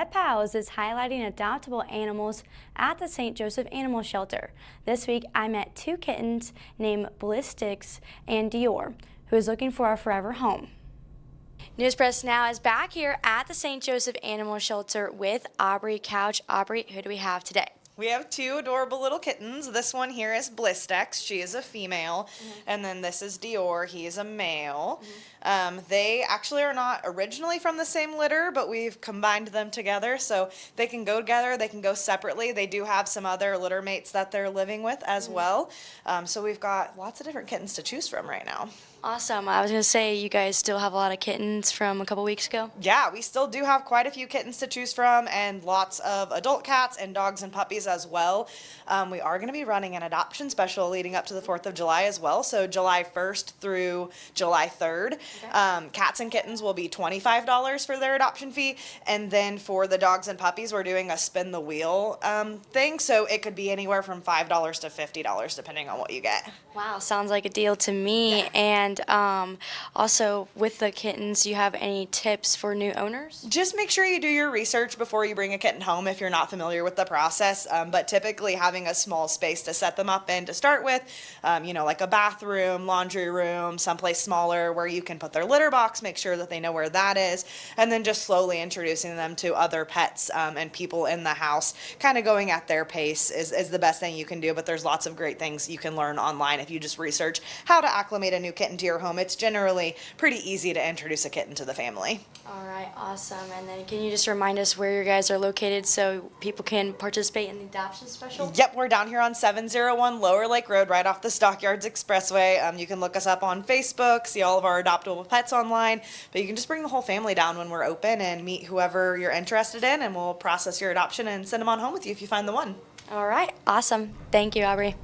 Pet Pals is highlighting adoptable animals at the St. Joseph Animal Shelter. This week I met two kittens named Blistex and Dior, who is looking for a forever home. News Press Now is back here at the St. Joseph Animal Shelter with Aubrey Couch. Aubrey, who do we have today? We have two adorable little kittens. This one here is Blistex. She is a female. And then this is Dior. He is a male. They actually are not originally from the same litter, but we've combined them together. So they can go together. They can go separately. They do have some other litter mates that they're living with as well. So we've got lots of different kittens to choose from right now. Awesome. I was going to say, you guys still have a lot of kittens from a couple weeks ago? Yeah, we still do have quite a few kittens to choose from and lots of adult cats and dogs and puppies as well. We are going to be running an adoption special leading up to the 4th of July as well. So July 1st through July 3rd. Okay. Cats and kittens will be $25 for their adoption fee. And then for the dogs and puppies, we're doing a spin the wheel thing. So it could be anywhere from $5 to $50 depending on what you get. Wow, sounds like a deal to me. Yeah. And also, with the kittens, do you have any tips for new owners? Just make sure you do your research before you bring a kitten home if you're not familiar with the process. But typically having a small space to set them up in to start with, like a bathroom, laundry room, someplace smaller where you can put their litter box, make sure that they know where that is, and then just slowly introducing them to other pets and people in the house. Kind of going at their pace is the best thing you can do, but there's lots of great things you can learn online if you just research how to acclimate a new kitten to your home. It's generally pretty easy to introduce a kitten to the family. All right, awesome. And then can you just remind us where you guys are located so people can participate in the adoption special? Yep, we're down here on 701 Lower Lake Road, right off the Stockyards Expressway. You can look us up on Facebook, see all of our adoptable pets online, but you can just bring the whole family down when we're open and meet whoever you're interested in, and we'll process your adoption and send them on home with you if you find the one. All right, awesome. Thank you, Aubrey.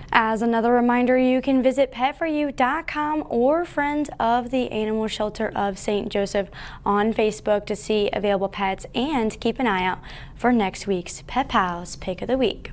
As another reminder, you can visit petforyou.com or Friends of the Animal Shelter of St. Joseph on Facebook to see available pets and keep an eye out for next week's Pet Pals Pick of the Week.